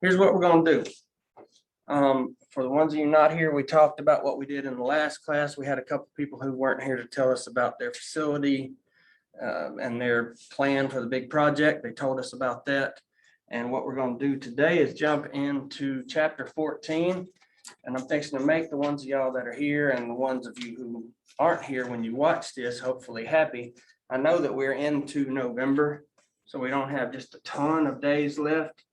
Here's what we're gonna do. For the ones of you not here, we talked about what we did in the last class. We had a couple people who weren't here to tell us about their facility and their plan for the big project. They told us about that. And what we're gonna do today is jump into chapter 14. And I'm fixing to make the ones of y'all that are here and the ones of you who aren't here when you watch this, hopefully happy. I know that we're into November, so we don't have just a ton of days left.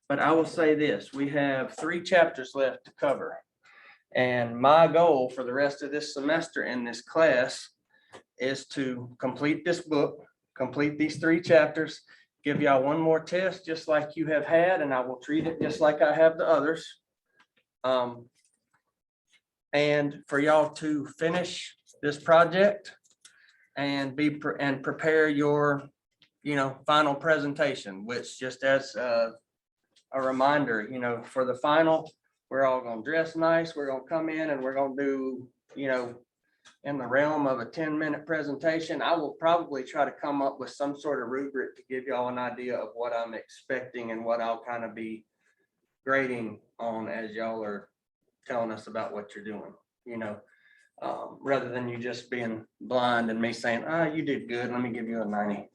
But I will say this, we have 3 chapters left to cover. And my goal for the rest of this semester in this class is to complete this book, complete these 3 chapters, give y'all one more test, just like you have had, and I will treat it just like I have the others. And for y'all to finish this project and prepare your, final presentation, which just as a reminder, for the final, we're all gonna dress nice. We're gonna come in and we're gonna do, in the realm of a 10-minute presentation. I will probably try to come up with some sort of rubric to give y'all an idea of what I'm expecting and what I'll kind of be grading on as y'all are telling us about what you're doing, rather than you just being blind and me saying, you did good, let me give you a 90.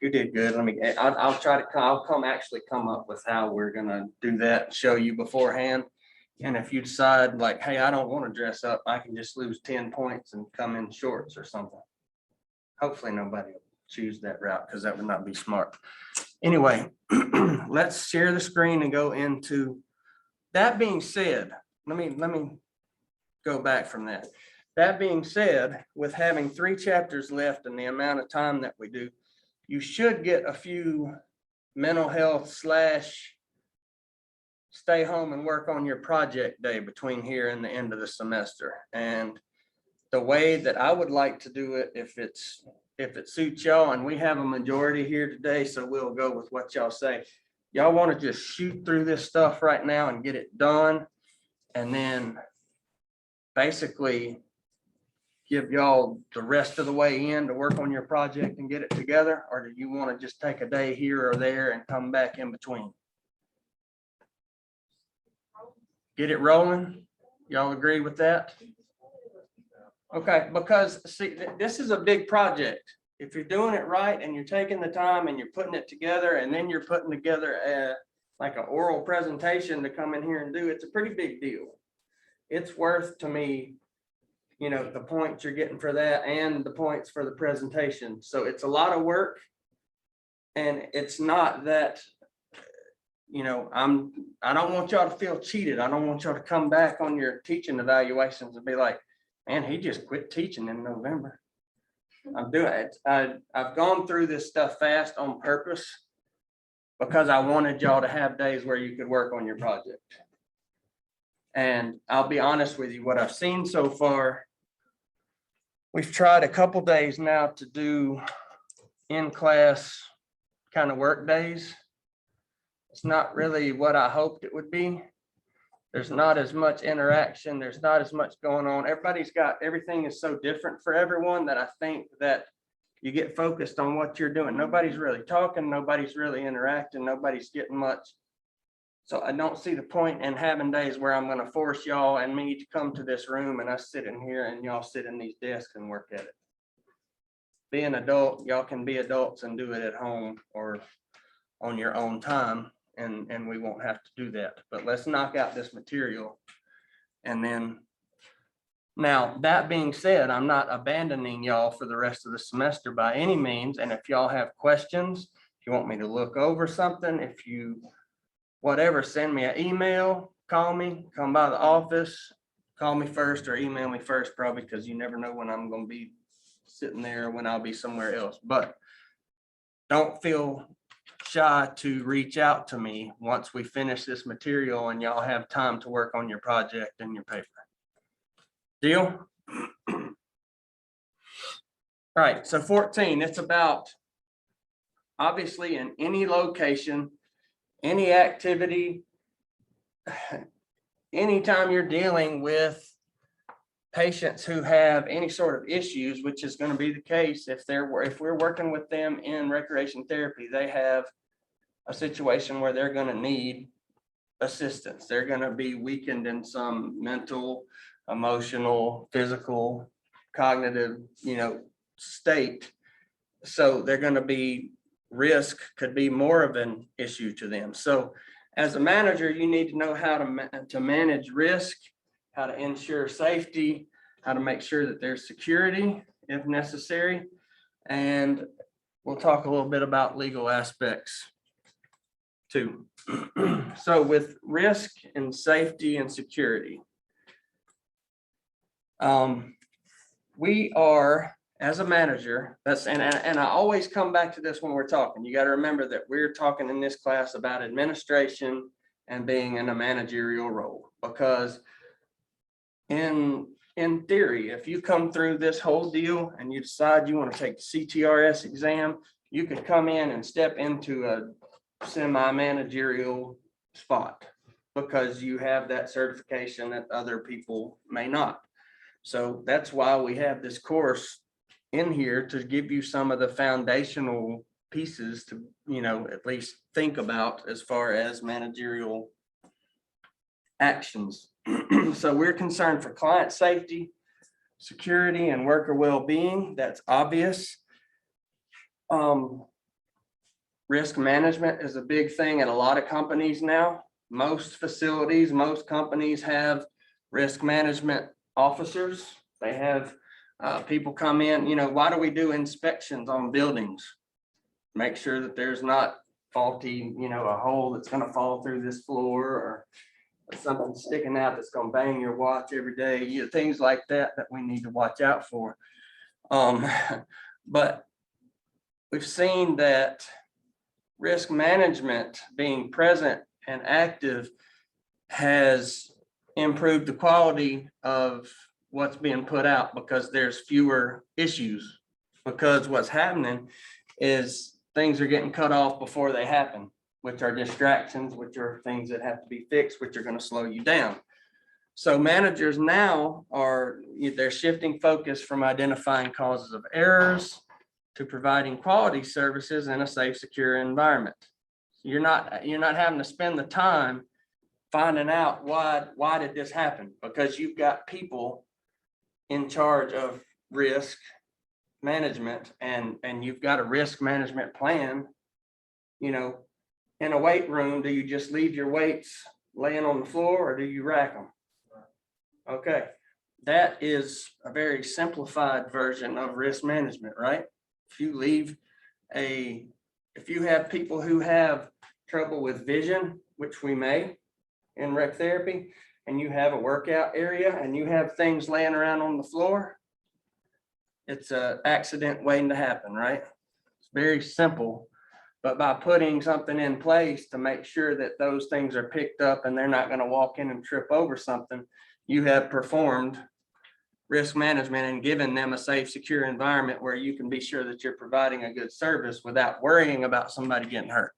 You did good. I'll actually come up with how we're gonna do that and show you beforehand. And if you decide like, hey, I don't want to dress up, I can just lose 10 points and come in shorts or something. Hopefully nobody will choose that route because that would not be smart. Anyway, let's share the screen and go into that. Being said, let me go back from that. That being said, with having 3 chapters left and the amount of time that we do, you should get a few mental health / stay home and work on your project day between here and the end of the semester. And the way that I would like to do it, if it suits y'all, and we have a majority here today, so we'll go with what y'all say. Y'all want to just shoot through this stuff right now and get it done, and then basically give y'all the rest of the way in to work on your project and get it together? Or do you want to just take a day here or there and come back in between? Get it rolling? Y'all agree with that? Okay, because see, this is a big project. If you're doing it right and you're taking the time and you're putting it together, and then you're putting together like an oral presentation to come in here and do, it's a pretty big deal. It's worth to me, the points you're getting for that and the points for the presentation. So it's a lot of work, and it's not that, I don't want y'all to feel cheated. I don't want y'all to come back on your teaching evaluations and be like, man, he just quit teaching in November. I'm doing it. I've gone through this stuff fast on purpose because I wanted y'all to have days where you could work on your project. And I'll be honest with you, what I've seen so far, we've tried a couple days now to do in-class kind of work days. It's not really what I hoped it would be. There's not as much interaction. There's not as much going on. Everything is so different for everyone that I think that you get focused on what you're doing. Nobody's really talking. Nobody's really interacting. Nobody's getting much. So I don't see the point in having days where I'm going to force y'all and me to come to this room and us sit in here and y'all sit in these desks and work at it. Be an adult, y'all can be adults and do it at home or on your own time, and we won't have to do that. But let's knock out this material. And then, now that being said, I'm not abandoning y'all for the rest of the semester by any means. And if y'all have questions, if you want me to look over something, if you whatever, send me an email, call me, come by the office, call me first or email me first, probably, because you never know when I'm going to be sitting there or when I'll be somewhere else. But don't feel shy to reach out to me once we finish this material and y'all have time to work on your project and your paper. Deal? All right, so 14, it's about, obviously, in any location, any activity, anytime you're dealing with patients who have any sort of issues, which is going to be the case if we're working with them in recreation therapy, they have a situation where they're going to need assistance. They're going to be weakened in some mental, emotional, physical, cognitive, state. So they're going to be risk could be more of an issue to them. So as a manager, you need to know how to manage risk, how to ensure safety, how to make sure that there's security if necessary. And we'll talk a little bit about legal aspects too. So with risk and safety and security, we are, as a manager, and I always come back to this when we're talking. You got to remember that we're talking in this class about administration and being in a managerial role, because in theory, if you come through this whole deal and you decide you want to take the CTRS exam, you could come in and step into a semi-managerial spot because you have that certification that other people may not. So that's why we have this course in here, to give you some of the foundational pieces to, at least think about as far as managerial actions. So we're concerned for client safety, security, and worker well-being. That's obvious. Risk management is a big thing at a lot of companies now. Most facilities, most companies have risk management officers. They have people come in. Why do we do inspections on buildings? Make sure that there's not faulty, a hole that's going to fall through this floor, or something sticking out that's going to bang your watch every day. Things like that we need to watch out for. But we've seen that risk management, being present and active, has improved the quality of what's being put out, because there's fewer issues. Because what's happening is things are getting cut off before they happen, which are distractions, which are things that have to be fixed, which are going to slow you down. So managers now they're shifting focus from identifying causes of errors to providing quality services in a safe, secure environment. You're not having to spend the time finding out why did this happen, because you've got people in charge of risk management, and you've got a risk management plan. In a weight room, do you just leave your weights laying on the floor, or do you rack them? Okay, that is a very simplified version of risk management, right? If you have people who have trouble with vision, which we may in rec therapy, and you have a workout area and you have things laying around on the floor, it's an accident waiting to happen, right? It's very simple. But by putting something in place to make sure that those things are picked up and they're not going to walk in and trip over something, you have performed risk management and given them a safe, secure environment where you can be sure that you're providing a good service without worrying about somebody getting hurt.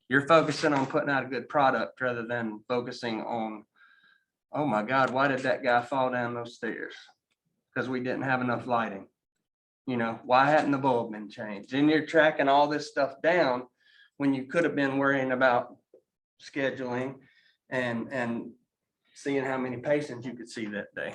You're focusing on putting out a good product rather than focusing on, oh my God, why did that guy fall down those stairs? Because we didn't have enough lighting. Why hadn't the bulb been changed? And you're tracking all this stuff down when you could have been worrying about scheduling and seeing how many patients you could see that day.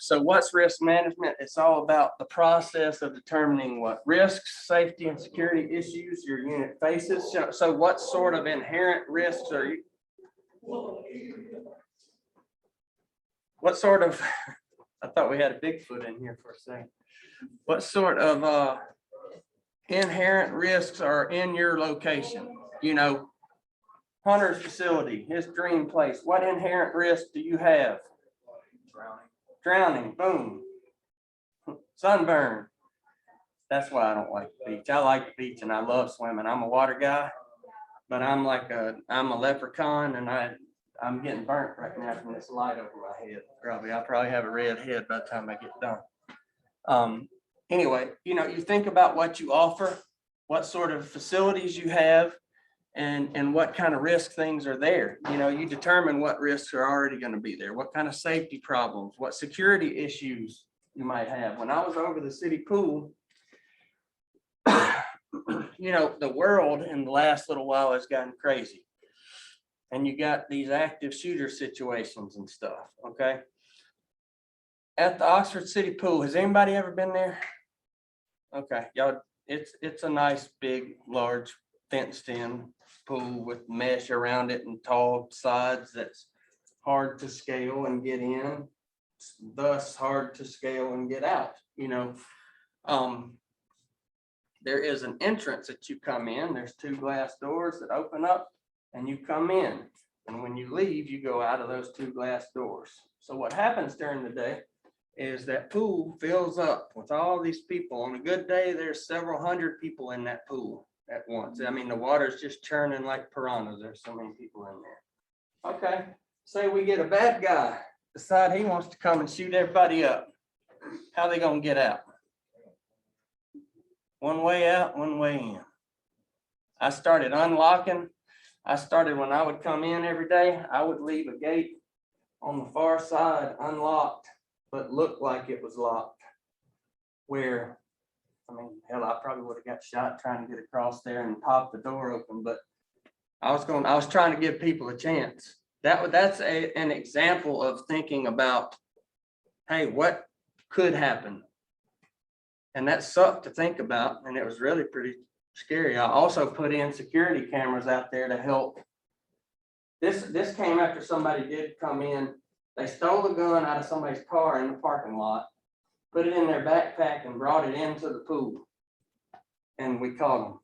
So what's risk management? It's all about the process of determining what risks, safety, and security issues your unit faces. So what sort of inherent risks are you? What sort of, I thought we had a Bigfoot in here for a second. What sort of inherent risks are in your location? Hunter's facility, his dream place. What inherent risk do you have? Drowning, boom. Sunburn. That's why I don't like the beach. I like the beach and I love swimming. I'm a water guy, but I'm a leprechaun, and I'm getting burnt right now from this light over my head. I'll probably have a red head by the time I get done. Anyway, you think about what you offer, what sort of facilities you have, and what kind of risk things are there. You determine what risks are already going to be there, what kind of safety problems, what security issues you might have. When I was over the city pool, the world in the last little while has gotten crazy. and you got these active shooter situations and stuff, okay? At the Oxford City Pool, has anybody ever been there? Okay, y'all, it's a nice, big, large, fenced-in pool with mesh around it and tall sides that's hard to scale and get in, thus hard to scale and get out, you know. There is an entrance that you come in. There's 2 glass doors that open up and you come in. And when you leave, you go out of those 2 glass doors. So what happens during the day is that pool fills up with all these people. On a good day, there's several hundred people in that pool at once. I mean, the water's just churning like piranhas. There's so many people in there. Okay, say we get a bad guy, decide he wants to come and shoot everybody up. How they gonna get out? One way out, one way in. I started unlocking. I started when I would come in every day, I would leave a gate on the far side unlocked, but looked like it was locked. Where, I mean, hell, I probably would have got shot trying to get across there and pop the door open, but I was trying to give people a chance. That's an example of thinking about, hey, what could happen? And that sucked to think about, and it was really pretty scary. I also put in security cameras out there to help. This came after somebody did come in. They stole a gun out of somebody's car in the parking lot, put it in their backpack and brought it into the pool. And we caught them.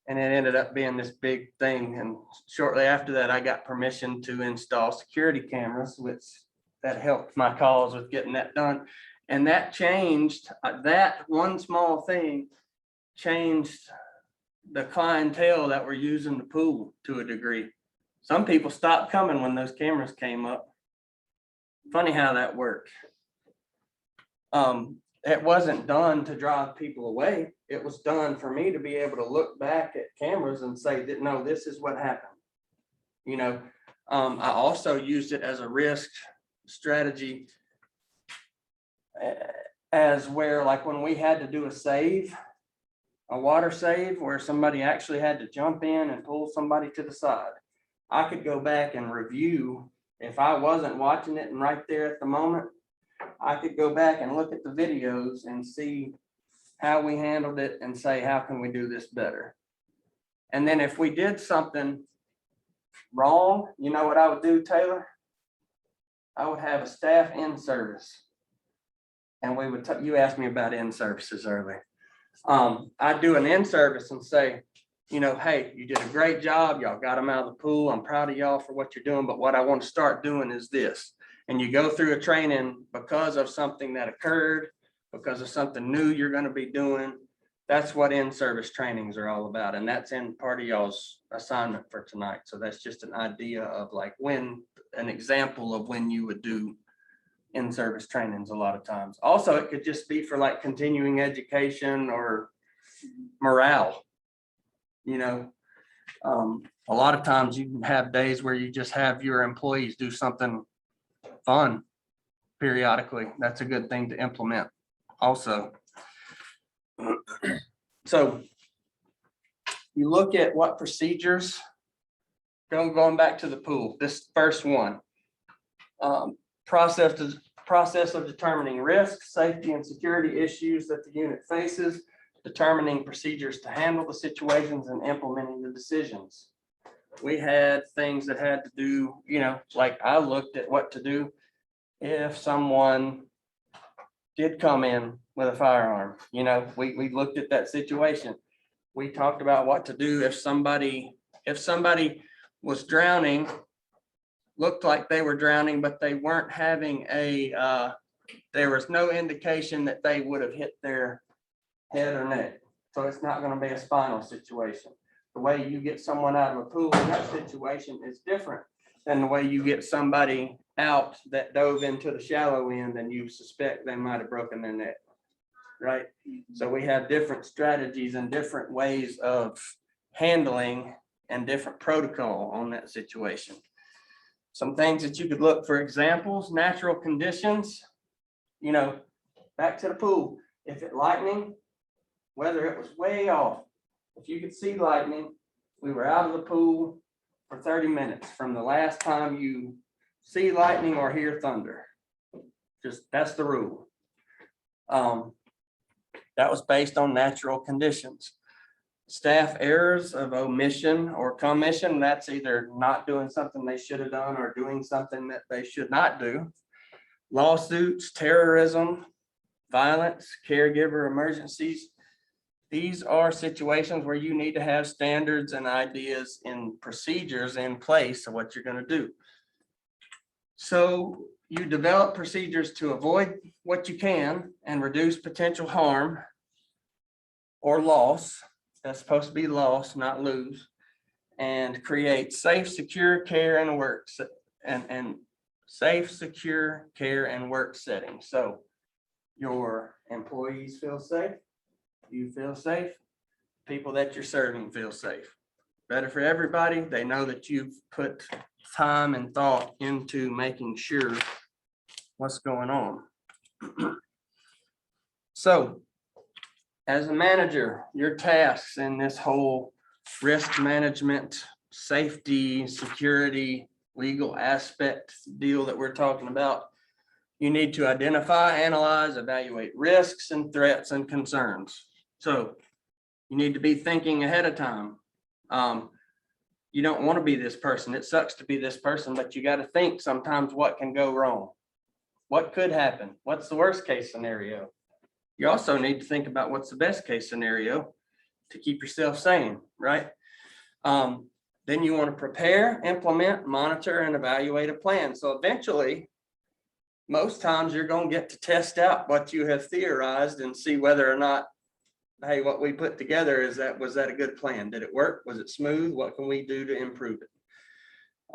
And it ended up being this big thing. And shortly after that, I got permission to install security cameras, which that helped my cause with getting that done. And that changed, that one small thing changed the clientele that were using the pool to a degree. Some people stopped coming when those cameras came up. Funny how that worked. It wasn't done to drive people away. It was done for me to be able to look back at cameras and say that, no, this is what happened. You know, I also used it as a risk strategy as where, like when we had to do a save, a water save, where somebody actually had to jump in and pull somebody to the side. I could go back and review. If I wasn't watching it and right there at the moment, I could go back and look at the videos and see how we handled it and say, how can we do this better? And then if we did something wrong, you know what I would do, Taylor? I would have a staff in service. And we would, you asked me about in services earlier. I'd do an in service and say, you know, hey, you did a great job. Y'all got them out of the pool. I'm proud of y'all for what you're doing. But what I want to start doing is this. And you go through a training because of something that occurred, because of something new you're going to be doing. That's what in-service trainings are all about. And that's in part of y'all's assignment for tonight. So that's just an idea of like when, an example of when you would do in-service trainings a lot of times. Also, it could just be for like continuing education or morale. You know, a lot of times you can have days where you just have your employees do something fun periodically. That's a good thing to implement also. So you look at what procedures, going back to the pool, this first one, process of determining risks, safety and security issues that the unit faces, determining procedures to handle the situations and implementing the decisions. We had things that had to do, you know, like I looked at what to do if someone did come in with a firearm. You know, we looked at that situation. We talked about what to do if somebody was drowning, looked like they were drowning, but they weren't having a, there was no indication that they would have hit their head or neck. So it's not going to be a spinal situation. The way you get someone out of a pool in that situation is different than the way you get somebody out that dove into the shallow end and you suspect they might have broken their neck, right? So we have different strategies and different ways of handling and different protocol on that situation. Some things that you could look for examples, natural conditions, you know, back to the pool. If it lightning, whether it was way off, if you could see lightning, we were out of the pool, for 30 minutes from the last time you see lightning or hear thunder. Just, that's the rule. That was based on natural conditions. Staff errors of omission or commission, that's either not doing something they should have done or doing something that they should not do. Lawsuits, terrorism, violence, caregiver emergencies. These are situations where you need to have standards and ideas and procedures in place of what you're going to do. So you develop procedures to avoid what you can and reduce potential harm or loss. That's supposed to be loss, not lose, and create safe, secure care and work and safe, secure care and work settings. So your employees feel safe, you feel safe, people that you're serving feel safe. Better for everybody. They know that you've put time and thought into making sure what's going on. So as a manager, your tasks in this whole risk management, safety, security, legal aspect deal that we're talking about, you need to identify, analyze, evaluate risks and threats and concerns. So you need to be thinking ahead of time. You don't want to be this person. It sucks to be this person, but you got to think sometimes what can go wrong. What could happen? What's the worst case scenario? You also need to think about what's the best case scenario to keep yourself sane, right? Then you want to prepare, implement, monitor, and evaluate a plan. So eventually, most times you're going to get to test out what you have theorized and see whether or not, hey, what we put together, was that a good plan? Did it work? Was it smooth? What can we do to improve it?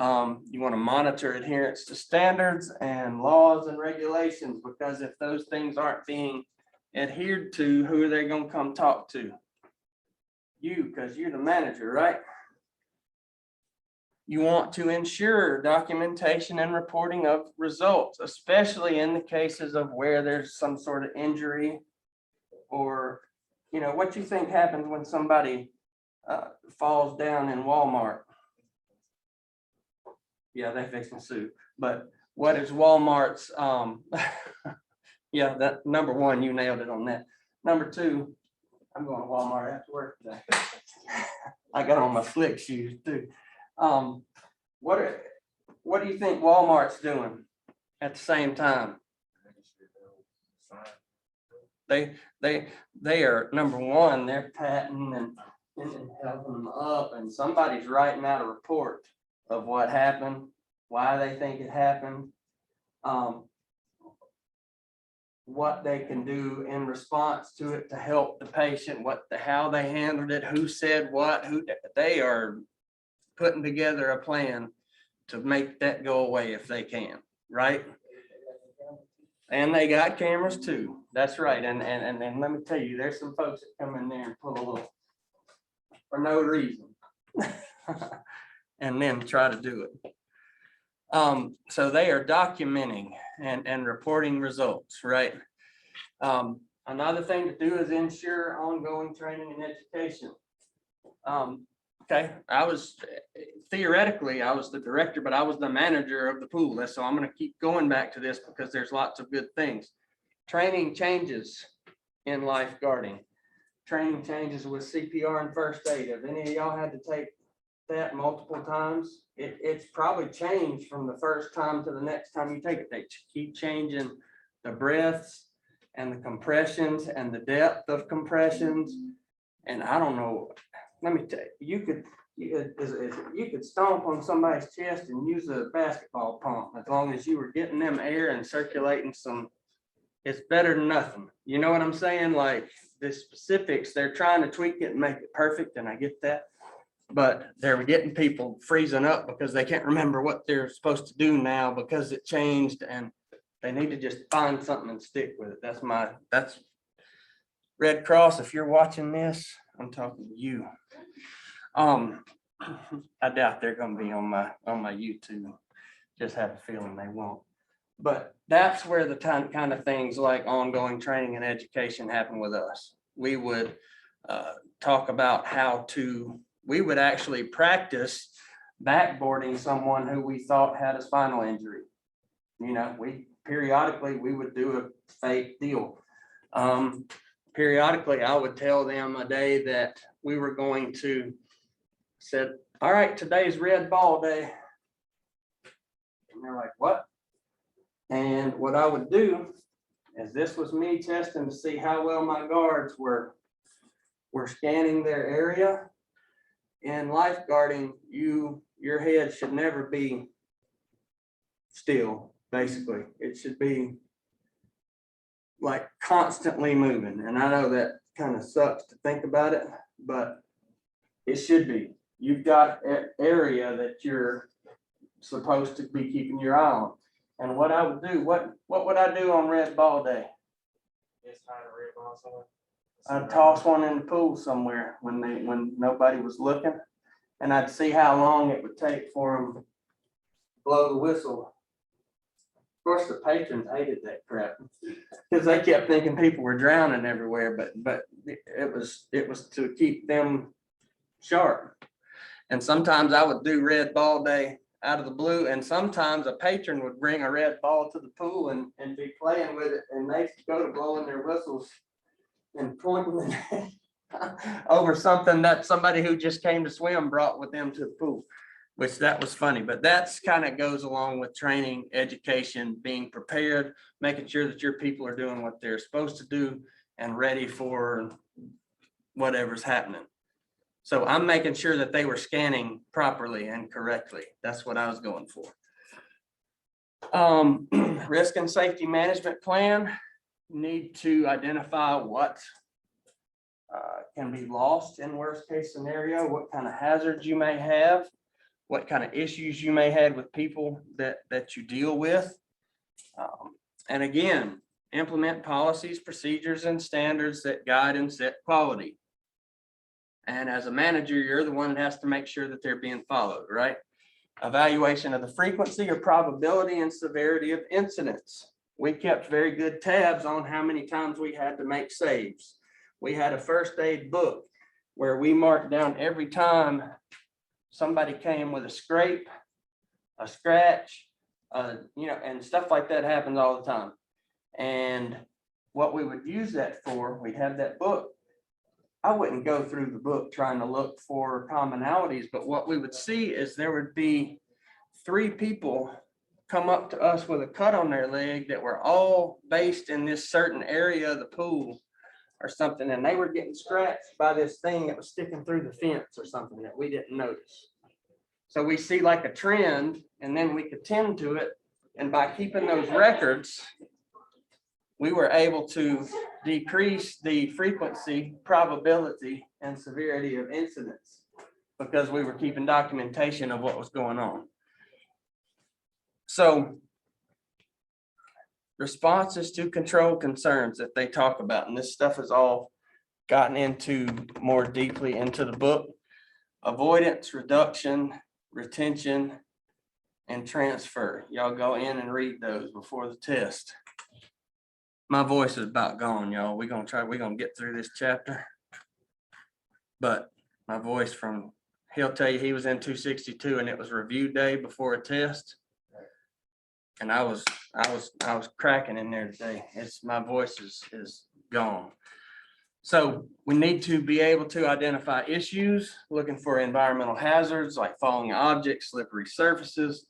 You want to monitor adherence to standards and laws and regulations, because if those things aren't being adhered to, who are they going to come talk to? You, because you're the manager, right? You want to ensure documentation and reporting of results, especially in the cases of where there's some sort of injury, or, you know, what you think happens when somebody falls down in Walmart. Yeah, they fixing soup, but what is Walmart's, yeah, that number one, you nailed it on that. Number two, I'm going to Walmart after work today. I got on my slick shoes too. What do you think Walmart's doing at the same time? They are, number one, they're patting and helping them up, and somebody's writing out a report of what happened, why they think it happened, what they can do in response to it to help the patient, how they handled it, who said what, they are putting together a plan to make that go away if they can, right? And they got cameras too. That's right. And let me tell you, there's some folks that come in there and pull a little for no reason and then try to do it. So they are documenting and reporting results, right? Another thing to do is ensure ongoing training and education. Okay, theoretically, I was the director, but I was the manager of the pool. So I'm going to keep going back to this because there's lots of good things. Training changes in lifeguarding. Training changes with CPR and first aid. If any of y'all had to take that multiple times, it's probably changed from the first time to the next time you take it. They keep changing the breaths and the compressions and the depth of compressions. And I don't know, let me tell you, you could stomp on somebody's chest and use a basketball pump as long as you were getting them air and circulating some. It's better than nothing. You know what I'm saying? Like the specifics, they're trying to tweak it and make it perfect, and I get that. But they're getting people freezing up because they can't remember what they're supposed to do now because it changed, and they need to just find something and stick with it. That's Red Cross. If you're watching this, I'm talking to you. I doubt they're going to be on my YouTube. Just have a feeling they won't. But that's where the kind of things like ongoing training and education happen with us. We would talk about we would actually practice backboarding someone who we thought had a spinal injury. You know, periodically we would do a fake deal. Periodically I would tell them a day that we were going to said, all right, today's red ball day. And they're like, what? And what I would do is, this was me testing to see how well my guards were scanning their area. In lifeguarding, your head should never be still, basically. It should be like constantly moving. And I know that kind of sucks to think about it, but it should be. You've got an area that you're supposed to be keeping your eye on. And what I would do, what would I do on red ball day? I'd toss one in the pool somewhere when nobody was looking, and I'd see how long it would take for them to blow the whistle. Of course, the patrons hated that crap because they kept thinking people were drowning everywhere, but it was to keep them sharp. And sometimes I would do red ball day out of the blue, and sometimes a patron would bring a red ball to the pool and be playing with it, and they'd go to blowing their whistles and pointing over something that somebody who just came to swim brought with them to the pool, which that was funny. But that's kind of goes along with training, education, being prepared, making sure that your people are doing what they're supposed to do and ready for whatever's happening. So I'm making sure that they were scanning properly and correctly. That's what I was going for. Risk and safety management plan. You need to identify what can be lost in worst case scenario, what kind of hazards you may have, what kind of issues you may have with people that you deal with. And again, implement policies, procedures, and standards that guide and set quality. And as a manager, you're the one that has to make sure that they're being followed, right? Evaluation of the frequency or probability and severity of incidents. We kept very good tabs on how many times we had to make saves. We had a first aid book where we marked down every time somebody came with a scrape, a scratch, and stuff like that happens all the time. And what we would use that for, we'd have that book. I wouldn't go through the book trying to look for commonalities, but what we would see is there would be 3 people come up to us with a cut on their leg that were all based in this certain area of the pool or something, and they were getting scratched by this thing that was sticking through the fence or something that we didn't notice. So we see like a trend, and then we could tend to it, and by keeping those records, we were able to decrease the frequency, probability, and severity of incidents because we were keeping documentation of what was going on. So responses to control concerns that they talk about, and this stuff is all gotten into more deeply into the book. Avoidance, reduction, retention, and transfer. Y'all go in and read those before the test. My voice is about gone, y'all. We're gonna get through this chapter. But my voice he'll tell you he was in 262 and it was review day before a test. And I was cracking in there today. My voice is gone. So we need to be able to identify issues, looking for environmental hazards like falling objects, slippery surfaces.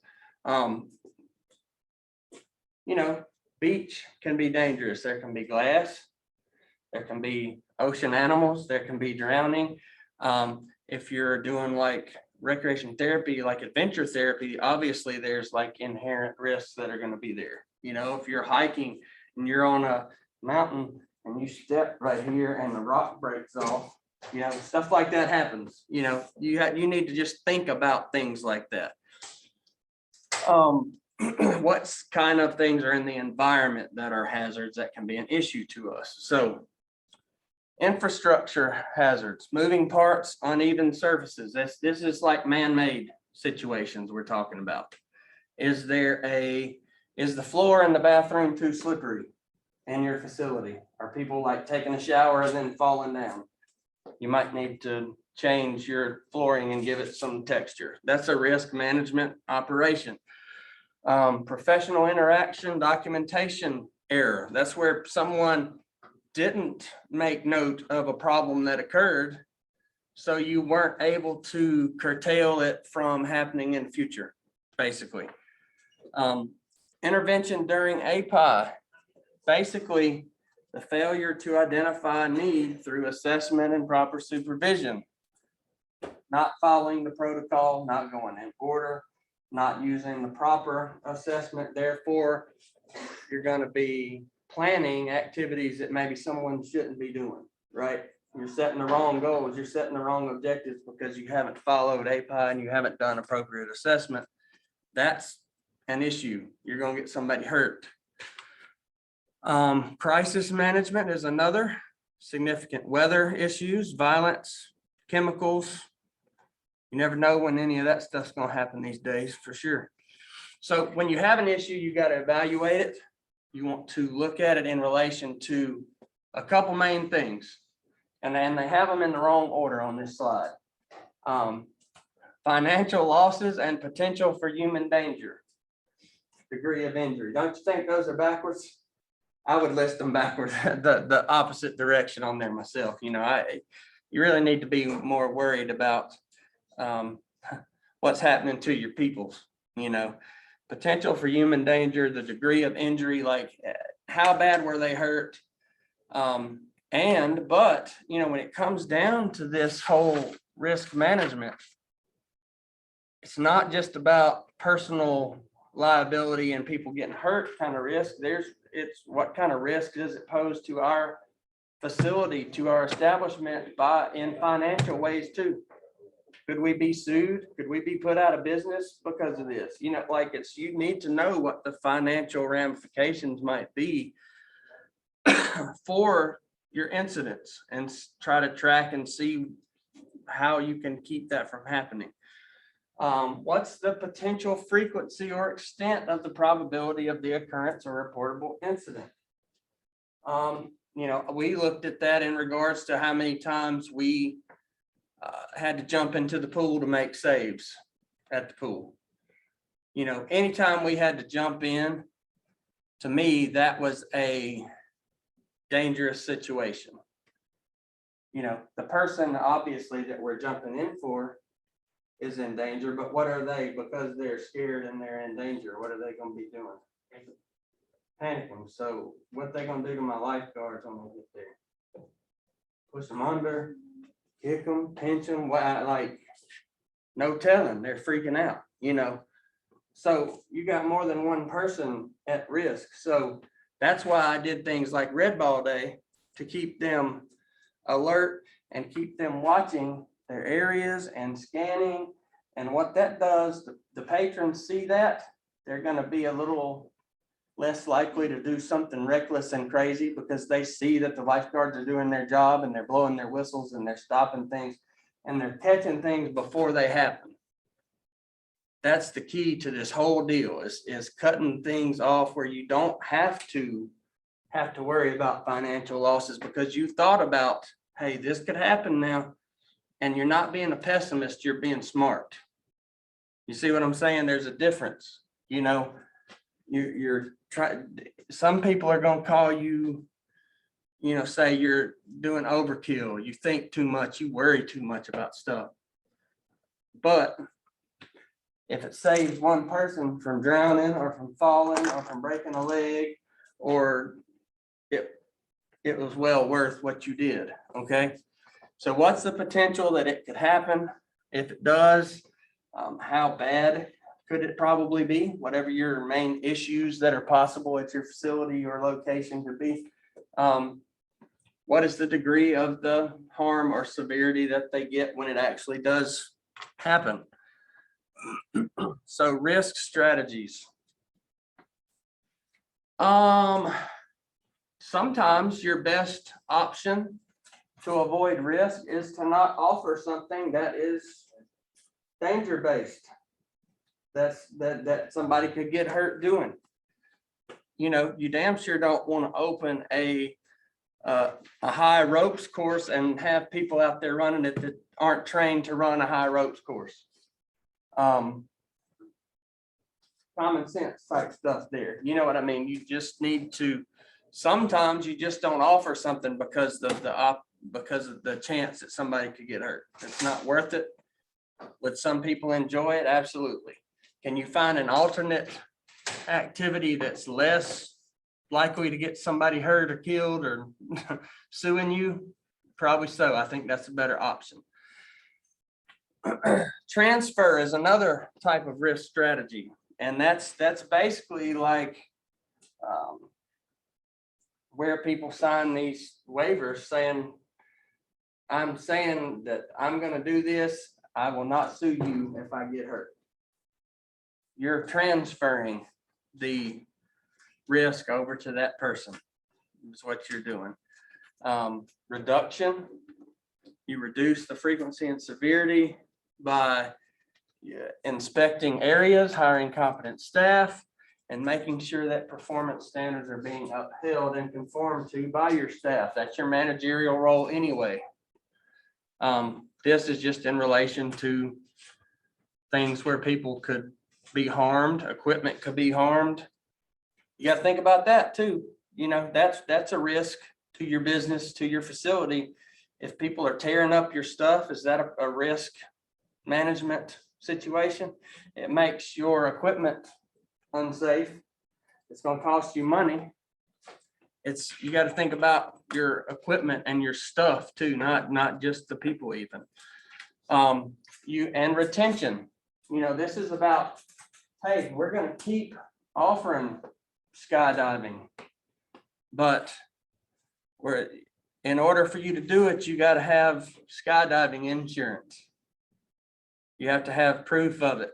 Beach can be dangerous. There can be glass, there can be ocean animals, there can be drowning. If you're doing like recreation therapy, like adventure therapy, obviously there's like inherent risks that are going to be there. If you're hiking and you're on a mountain and you step right here and the rock breaks off, stuff like that happens. You need to just think about things like that. What kind of things are in the environment that are hazards that can be an issue to us? So infrastructure hazards, moving parts, uneven surfaces. This is like man-made situations we're talking about. Is the floor in the bathroom too slippery in your facility? Are people like taking a shower and then falling down? You might need to change your flooring and give it some texture. That's a risk management operation. Professional interaction documentation error. That's where someone didn't make note of a problem that occurred, so you weren't able to curtail it from happening in the future, basically. Intervention during API, basically the failure to identify need through assessment and proper supervision. Not following the protocol, not going in order, not using the proper assessment. Therefore, you're going to be planning activities that maybe someone shouldn't be doing, right? You're setting the wrong goals, you're setting the wrong objectives because you haven't followed API and you haven't done appropriate assessment. That's an issue. You're going to get somebody hurt. Crisis management is another. Significant weather issues, violence, chemicals. You never know when any of that stuff's going to happen these days, for sure. So when you have an issue, you got to evaluate it. You want to look at it in relation to a couple main things. And then they have them in the wrong order on this slide. Financial losses and potential for human danger. Degree of injury. Don't you think those are backwards? I would list them backwards, the opposite direction on there myself. You know, you really need to be more worried about what's happening to your peoples, you know. Potential for human danger, the degree of injury, like how bad were they hurt? But, you know, when it comes down to this whole risk management, it's not just about personal liability and people getting hurt kind of risk. It's what kind of risk does it pose to our facility, to our establishment in financial ways too. Could we be sued? Could we be put out of business because of this? You know, like you need to know what the financial ramifications might be for your incidents and try to track and see how you can keep that from happening. What's the potential frequency or extent of the probability of the occurrence or reportable incident? You know, we looked at that in regards to how many times we had to jump into the pool to make saves at the pool. You know, anytime we had to jump in, to me, that was a dangerous situation. You know, the person obviously that we're jumping in for is in danger, but what are they? Because they're scared and they're in danger, what are they going to be doing? Panicking. So what they going to do to my lifeguards when they get there? Push them under, kick them, pinch them, like no telling, they're freaking out, you know. So you got more than one person at risk. So that's why I did things like Red Ball Day to keep them alert and keep them watching their areas and scanning. And what that does, the patrons see that, they're going to be a little less likely to do something reckless and crazy because they see that the lifeguards are doing their job and they're blowing their whistles and they're stopping things and they're catching things before they happen. That's the key to this whole deal is cutting things off where you don't have to worry about financial losses because you've thought about, hey, this could happen now. And you're not being a pessimist, you're being smart. You see what I'm saying? There's a difference. You know, you're trying, some people are going to call you, you know, say you're doing overkill, you think too much, you worry too much about stuff. But if it saves one person from drowning or from falling or from breaking a leg, or it was well worth what you did. Okay. So what's the potential that it could happen? If it does, how bad could it probably be? Whatever your main issues that are possible at your facility or location could be. What is the degree of the harm or severity that they get when it actually does happen? So risk strategies. Sometimes your best option to avoid risk is to not offer something that is danger based. That somebody could get hurt doing. You know, you damn sure don't want to open a a high ropes course and have people out there running it that aren't trained to run a high ropes course. Common sense type stuff there. You know what I mean? You just need to, sometimes you just don't offer something because of the chance that somebody could get hurt. It's not worth it. Would some people enjoy it? Absolutely. Can you find an alternate activity that's less likely to get somebody hurt or killed or suing you? Probably so. I think that's a better option. Transfer is another type of risk strategy, and that's basically like where people sign these waivers saying, I'm saying that I'm going to do this. I will not sue you if I get hurt. You're transferring the risk over to that person. Is what you're doing. Reduction, you reduce the frequency and severity by inspecting areas, hiring competent staff, and making sure that performance standards are being upheld and conformed to by your staff. That's your managerial role anyway. This is just in relation to things where people could be harmed, equipment could be harmed. You got to think about that too. You know, that's a risk to your business, to your facility. If people are tearing up your stuff, is that a risk management situation? It makes your equipment unsafe. It's going to cost you money. You got to think about your equipment and your stuff too, not just the people even. And retention. You know, this is about, hey, we're going to keep offering skydiving, but in order for you to do it, you got to have skydiving insurance. You have to have proof of it.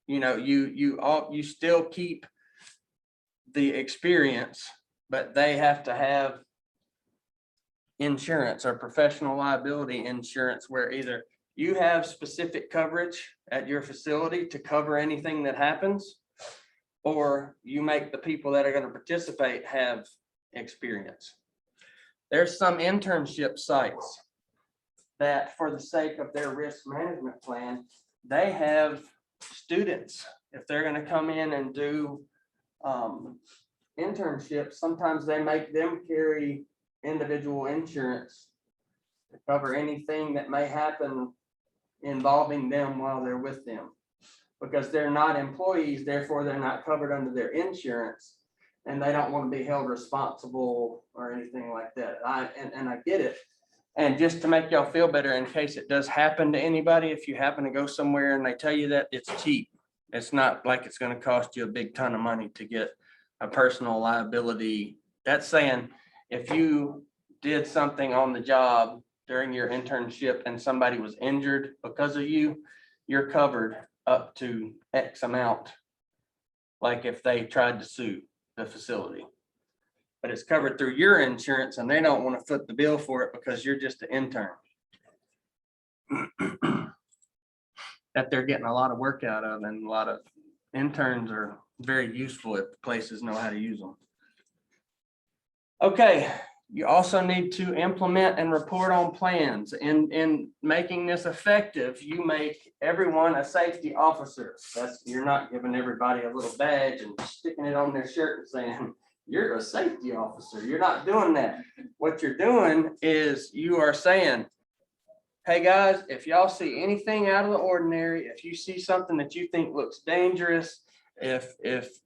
You know, you still keep the experience, but they have to have insurance or professional liability insurance where either you have specific coverage at your facility to cover anything that happens, or you make the people that are going to participate have experience. There's some internship sites that, for the sake of their risk management plan, they have students, if they're going to come in and do internships, sometimes they make them carry individual insurance to cover anything that may happen involving them while they're with them, because they're not employees, therefore they're not covered under their insurance, and they don't want to be held responsible or anything like that. I get it. And just to make y'all feel better, in case it does happen to anybody, if you happen to go somewhere and they tell you that, it's cheap. It's not like it's going to cost you a big ton of money to get a personal liability. That's saying if you did something on the job during your internship and somebody was injured because of you, you're covered up to X amount, like if they tried to sue the facility. But it's covered through your insurance, and they don't want to foot the bill for it because you're just an intern. That they're getting a lot of work out of, and a lot of interns are very useful if places know how to use them. Okay, you also need to implement and report on plans. In making this effective, you make everyone a safety officer. You're not giving everybody a little badge and sticking it on their shirt and saying, you're a safety officer. You're not doing that. What you're doing is you are saying, hey guys, if y'all see anything out of the ordinary, if you see something that you think looks dangerous, if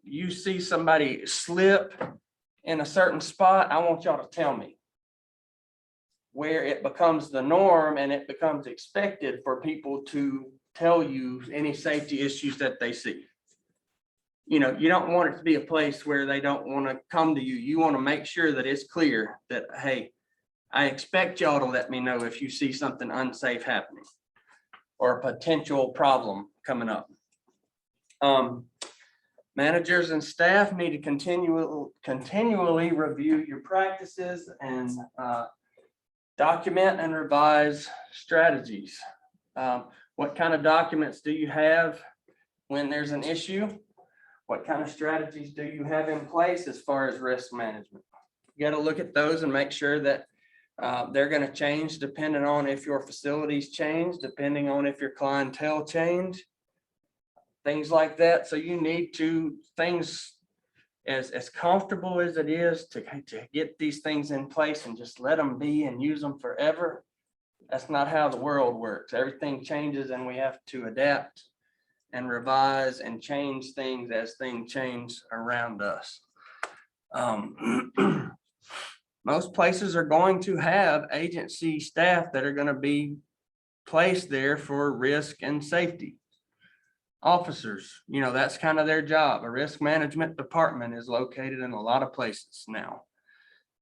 you see somebody slip in a certain spot, I want y'all to tell me. Where it becomes the norm and it becomes expected for people to tell you any safety issues that they see. You know, you don't want it to be a place where they don't want to come to you. You want to make sure that it's clear that, hey, I expect y'all to let me know if you see something unsafe happening or a potential problem coming up. Managers and staff need to continually review your practices and document and revise strategies. What kind of documents do you have when there's an issue? What kind of strategies do you have in place as far as risk management? You got to look at those and make sure that they're going to change depending on if your facilities change, depending on if your clientele change, things like that. So you need to things as comfortable as it is to get these things in place and just let them be and use them forever. That's not how the world works. Everything changes and we have to adapt and revise and change things as things change around us. Most places are going to have agency staff that are going to be placed there for risk and safety. Officers, you know, that's kind of their job. A risk management department is located in a lot of places now.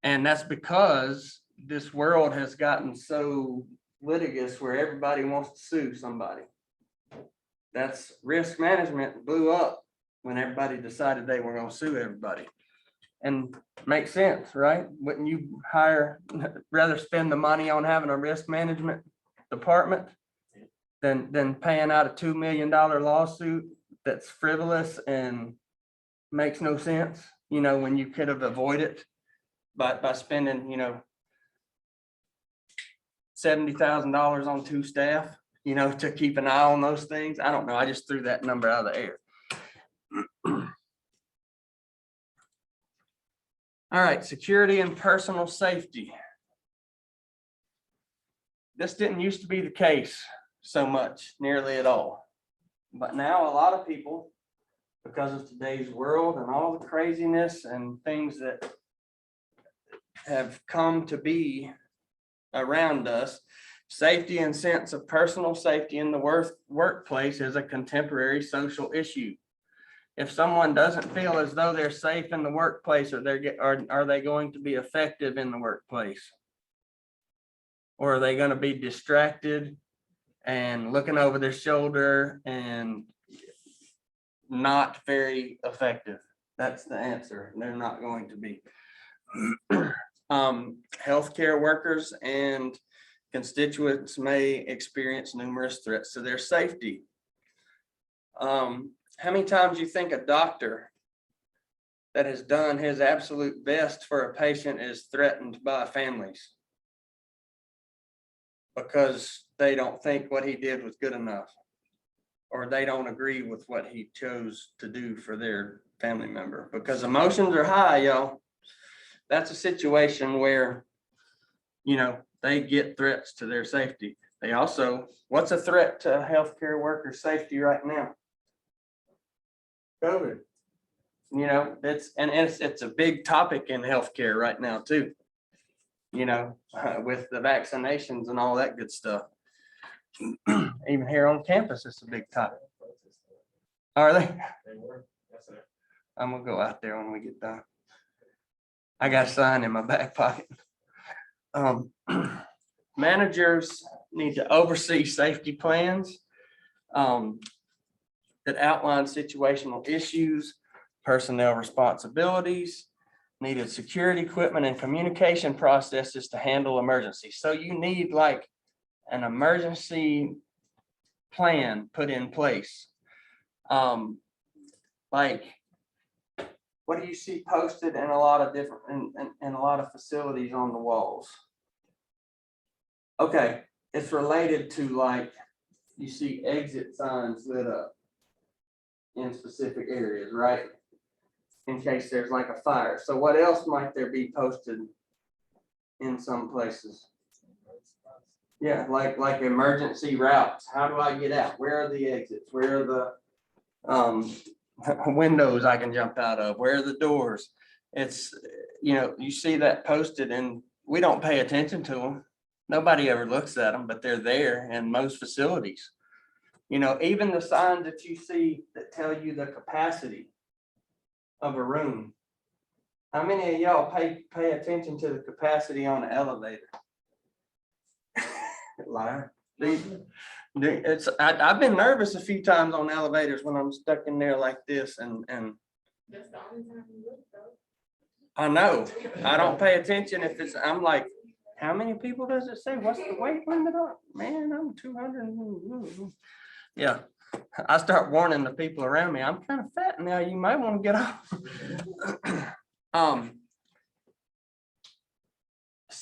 And that's because this world has gotten so litigious where everybody wants to sue somebody. That's risk management blew up when everybody decided they were going to sue everybody. And makes sense, right? Wouldn't you rather spend the money on having a risk management department than paying out a $2 million lawsuit that's frivolous and makes no sense, you know, when you could have avoided by spending, you know, $70,000 on 2 staff, you know, to keep an eye on those things. I don't know. I just threw that number out of the air. All right, security and personal safety. This didn't used to be the case so much, nearly at all. But now a lot of people, because of today's world and all the craziness and things that have come to be around us, safety and sense of personal safety in the workplace is a contemporary social issue. If someone doesn't feel as though they're safe in the workplace, are they going to be effective in the workplace? Or are they going to be distracted and looking over their shoulder and not very effective? That's the answer. They're not going to be. Healthcare workers and constituents may experience numerous threats to their safety. How many times do you think a doctor that has done his absolute best for a patient is threatened by families because they don't think what he did was good enough, or they don't agree with what he chose to do for their family member? Because emotions are high, y'all. That's a situation where, you know, they get threats to their safety. They also, what's a threat to healthcare workers' safety right now? COVID. You know, it's a big topic in healthcare right now too. You know, with the vaccinations and all that good stuff. Even here on campus, it's a big topic. Are they? They were. Yes, sir. I'm gonna go out there when we get done. I got a sign in my back pocket. Managers need to oversee safety plans that outline situational issues, personnel responsibilities, needed security equipment and communication processes to handle emergencies. So you need like an emergency plan put in place. Like, what do you see posted in a lot of different, in a lot of facilities on the walls? Okay, it's related to, like, you see exit signs lit up in specific areas, right? In case there's like a fire. So what else might there be posted in some places? Yeah, like emergency routes. How do I get out? Where are the exits? Where are the windows I can jump out of? Where are the doors? It's, you know, you see that posted and we don't pay attention to them. Nobody ever looks at them, but they're there in most facilities. You know, even the signs that you see that tell you the capacity of a room. How many of y'all pay attention to the capacity on an elevator? Liar. I've been nervous a few times on elevators when I'm stuck in there like this, and that's the only time you look, though. I know. I don't pay attention if it's. I'm like, how many people does it say? What's the weight limit on? Man, I'm 200. Yeah. I start warning the people around me, I'm kind of fat now, you might want to get off.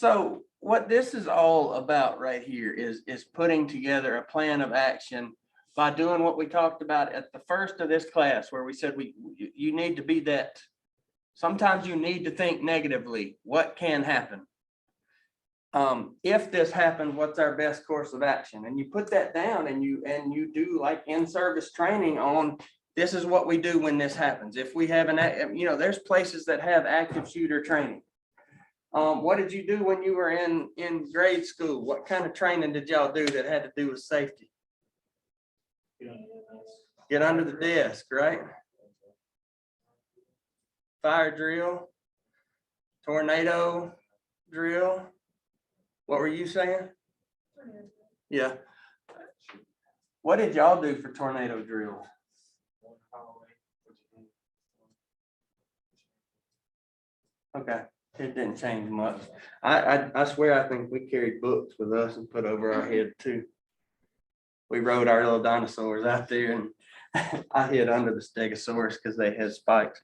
So what this is all about right here is putting together a plan of action by doing what we talked about at the first of this class, where we said you need to be that. Sometimes you need to think negatively. What can happen? If this happens, what's our best course of action? And you put that down, and you do like in-service training on this is what we do when this happens. If we have there's places that have active shooter training. What did you do when you were in grade school? What kind of training did y'all do that had to do with safety? Get under the desk, right? Fire drill, tornado drill. What were you saying? Yeah. What did y'all do for tornado drill? Okay, it didn't change much. I swear I think we carried books with us and put over our head too. We rode our little dinosaurs out there, and I hid under the stegosaurus because they had spikes.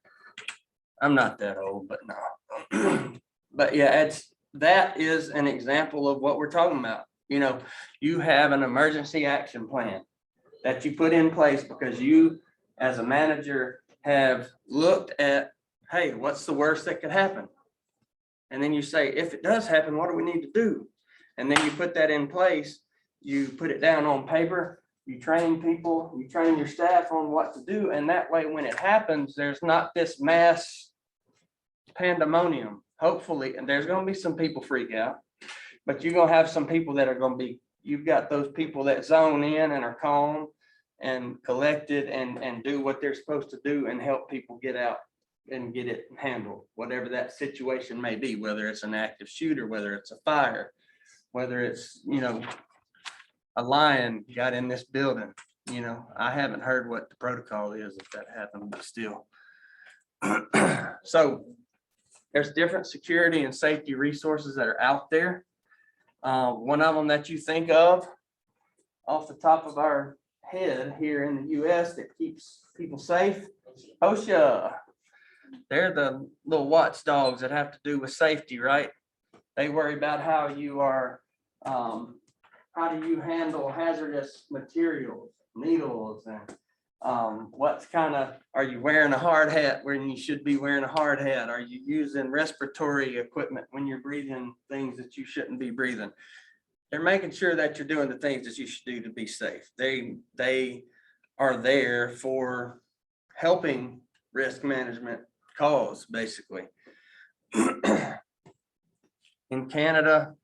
I'm not that old, but no. But yeah, that is an example of what we're talking about. You have an emergency action plan that you put in place because you, as a manager, have looked at, hey, what's the worst that could happen? And then you say, if it does happen, what do we need to do? And then you put that in place, you put it down on paper, you train people, you train your staff on what to do. And that way, when it happens, there's not this mass pandemonium. Hopefully, and there's going to be some people freak out, but you're going to have some people that are going to be, you've got those people that zone in and are calm and collected and do what they're supposed to do and help people get out and get it handled, whatever that situation may be, whether it's an active shooter, whether it's a fire, whether it's, a lion got in this building. I haven't heard what the protocol is if that happened, but still. So there's different security and safety resources that are out there. One of them that you think of off the top of our head here in the US that keeps people safe, OSHA. They're the little watchdogs that have to do with safety, right? They worry about how you are, how do you handle hazardous materials, needles, and are you wearing a hard hat when you should be wearing a hard hat? Are you using respiratory equipment when you're breathing things that you shouldn't be breathing? They're making sure that you're doing the things that you should do to be safe. They are there for helping risk management cause, basically. In Canada,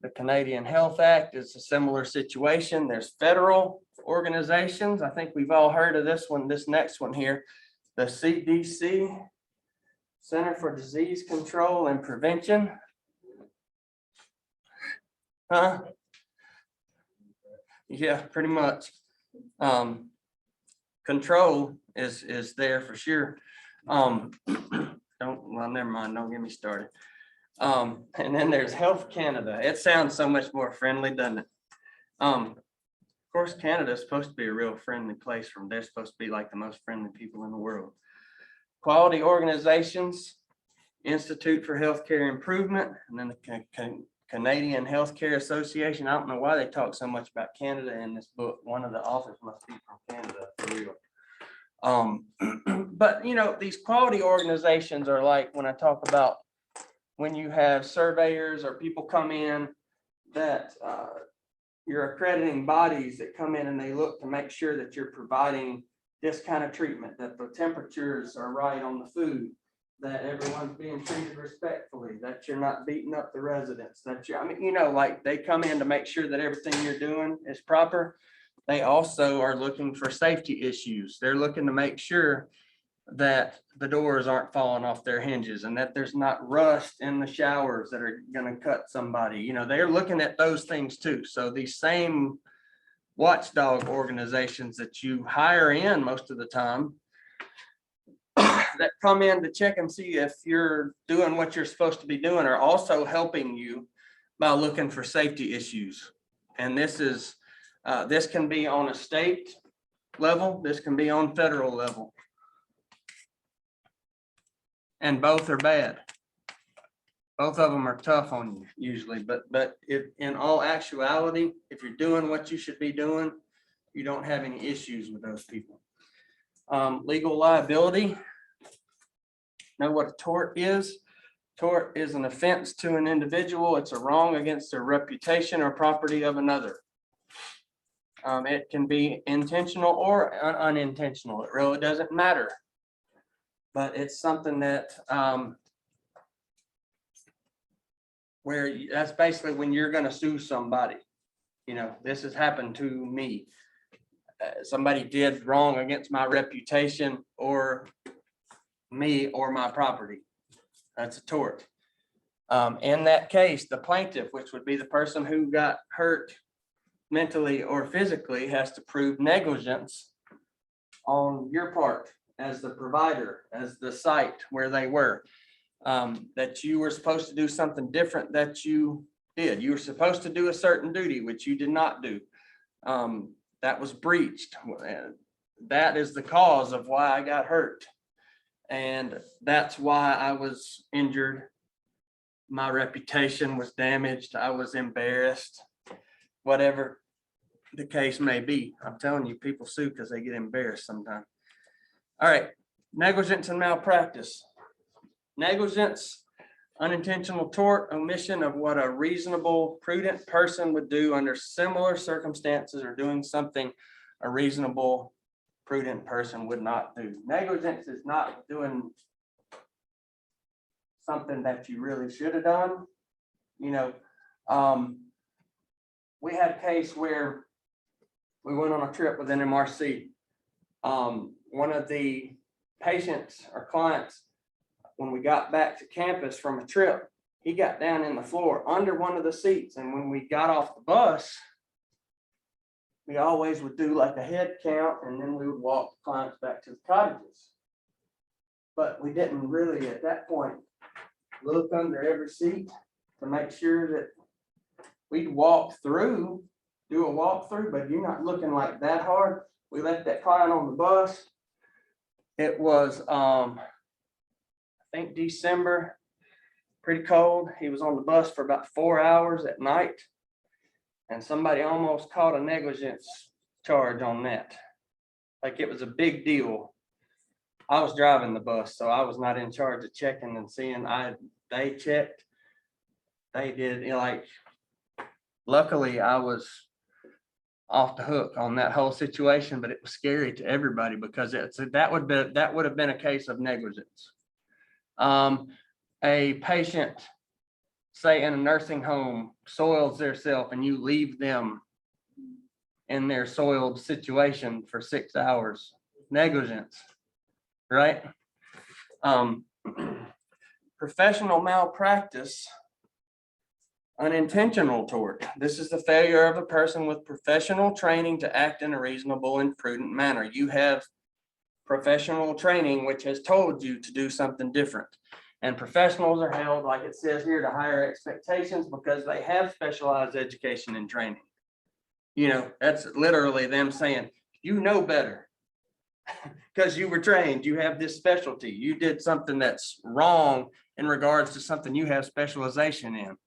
the Canadian Health Act is a similar situation. There's federal organizations. I think we've all heard of this one, this next one here, the CDC, Center for Disease Control and Prevention. Yeah, pretty much. Control is there for sure. Well, never mind, don't get me started. And then there's Health Canada. It sounds so much more friendly, doesn't it? Of course, Canada is supposed to be a real friendly place. They're supposed to be like the most friendly people in the world. Quality organizations, Institute for Healthcare Improvement, and then the Canadian Healthcare Association. I don't know why they talk so much about Canada in this book. One of the authors must be from Canada for real. But these quality organizations are like, when I talk about when you have surveyors or people come in that your accrediting bodies that come in and they look to make sure that you're providing this kind of treatment, that the temperatures are right on the food, that everyone's being treated respectfully, that you're not beating up the residents, that like they come in to make sure that everything you're doing is proper. They also are looking for safety issues. They're looking to make sure that the doors aren't falling off their hinges and that there's not rust in the showers that are going to cut somebody. They're looking at those things too. So these same watchdog organizations that you hire in most of the time that come in to check and see if you're doing what you're supposed to be doing are also helping you by looking for safety issues. And this can be on a state level, this can be on federal level. And both are bad. Both of them are tough on you usually, but if in all actuality, if you're doing what you should be doing, you don't have any issues with those people. Legal liability. Know what a tort is? Tort is an offense to an individual. It's a wrong against the reputation or property of another. It can be intentional or unintentional. It really doesn't matter. But it's something that that's basically when you're going to sue somebody. You know, this has happened to me. Somebody did wrong against my reputation or me or my property. That's a tort. In that case, the plaintiff, which would be the person who got hurt mentally or physically, has to prove negligence on your part as the provider, as the site where they were, that you were supposed to do something different that you did. You were supposed to do a certain duty, which you did not do. That was breached. That is the cause of why I got hurt. And that's why I was injured. My reputation was damaged. I was embarrassed, whatever the case may be. I'm telling you, people sue because they get embarrassed sometimes. All right, negligence and malpractice. Negligence, unintentional tort, omission of what a reasonable, prudent person would do under similar circumstances, or doing something a reasonable, prudent person would not do. Negligence is not doing something that you really should have done. You know, we had a case where we went on a trip with an MRC. One of the patients or clients, when we got back to campus from a trip, he got down in the floor under one of the seats. And when we got off the bus, we always would do like a head count, and then we would walk the clients back to the cottages. But we didn't really at that point look under every seat to make sure that we'd walk through, do a walkthrough, but you're not looking like that hard. We left that client on the bus. It was, I think December, pretty cold. He was on the bus for about 4 hours at night. And somebody almost caught a negligence charge on that. Like it was a big deal. I was driving the bus, so I was not in charge of checking and seeing. They checked. They did, you know, like, luckily I was off the hook on that whole situation, but it was scary to everybody because that would have been a case of negligence. A patient, say in a nursing home, soils theirself and you leave them in their soiled situation for 6 hours, negligence, right? Professional malpractice, unintentional tort. This is the failure of a person with professional training to act in a reasonable and prudent manner. You have professional training which has told you to do something different. And professionals are held, like it says here, to higher expectations because they have specialized education and training. You know, that's literally them saying, you know better because you were trained, you have this specialty, you did something that's wrong in regards to something you have specialization in.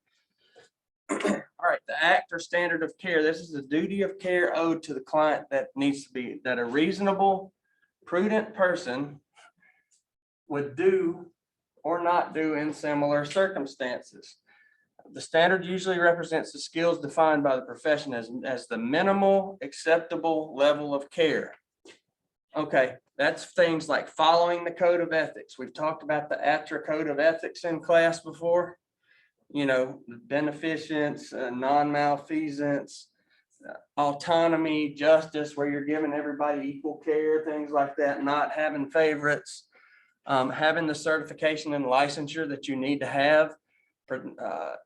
All right, the act or standard of care. This is the duty of care owed to the client that needs to be, that a reasonable, prudent person would do or not do in similar circumstances. The standard usually represents the skills defined by the profession as the minimal acceptable level of care. Okay, that's things like following the code of ethics. We've talked about the ATRA code of ethics in class before. You know, beneficence, non-malfeasance, autonomy, justice, where you're giving everybody equal care, things like that, not having favorites, having the certification and licensure that you need to have for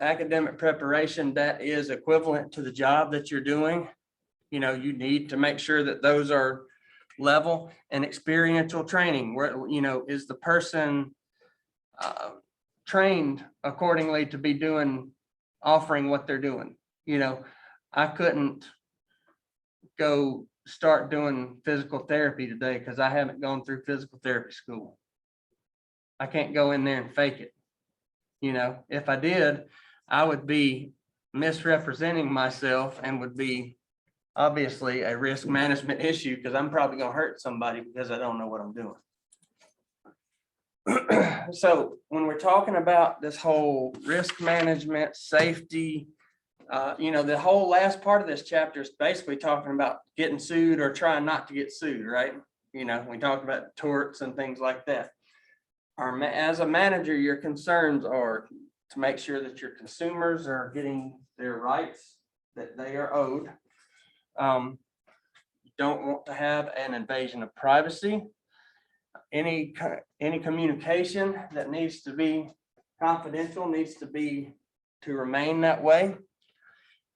academic preparation that is equivalent to the job that you're doing. You know, you need to make sure that those are level, and experiential training, where, you know, is the person trained accordingly to be offering what they're doing. You know, I couldn't go start doing physical therapy today because I haven't gone through physical therapy school. I can't go in there and fake it. You know, if I did, I would be misrepresenting myself and would be obviously a risk management issue, because I'm probably gonna hurt somebody because I don't know what I'm doing. So when we're talking about this whole risk management, safety, you know, the whole last part of this chapter is basically talking about getting sued or trying not to get sued, right? You know, we talked about torts and things like that. As a manager, your concerns are to make sure that your consumers are getting their rights that they are owed. You don't want to have an invasion of privacy. Any communication that needs to be confidential needs to remain that way.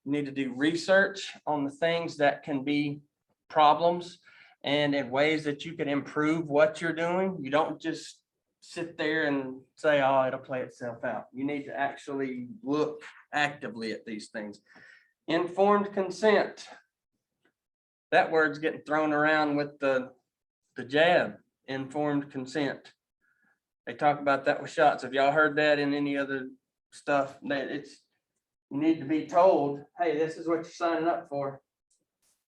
You need to do research on the things that can be problems and in ways that you can improve what you're doing. You don't just sit there and say, oh, it'll play itself out. You need to actually look actively at these things. Informed consent. That word's getting thrown around with the jab, informed consent. They talk about that with shots. Have y'all heard that in any other stuff? That it's, you need to be told, hey, this is what you're signing up for.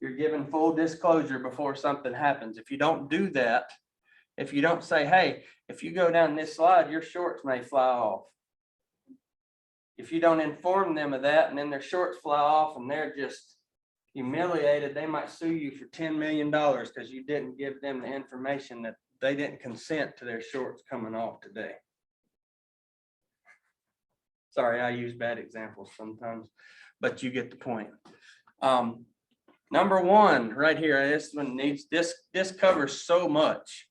You're giving full disclosure before something happens. If you don't do that, if you don't say, hey, if you go down this slide, your shorts may fly off. If you don't inform them of that and then their shorts fly off and they're just humiliated, they might sue you for $10 million because you didn't give them the information that they didn't consent to their shorts coming off today. Sorry, I use bad examples sometimes, but you get the point. Number one, right here, this one needs, this covers so much.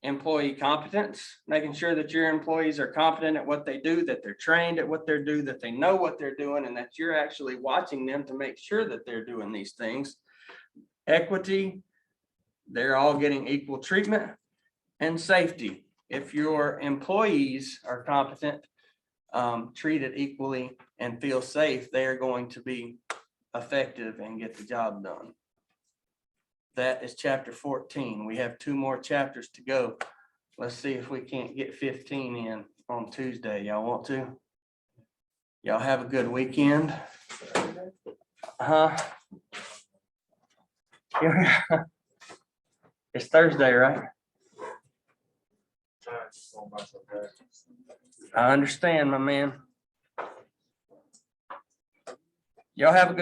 Employee competence, making sure that your employees are competent at what they do, that they're trained at what they do, that they know what they're doing, and that you're actually watching them to make sure that they're doing these things. Equity, they're all getting equal treatment. And safety, if your employees are competent, treated equally and feel safe, they are going to be effective and get the job done. That is chapter 14. We have 2 more chapters to go. Let's see if we can't get 15 in on Tuesday. Y'all want to? Y'all have a good weekend. It's Thursday, right? I understand, my man. Y'all have a good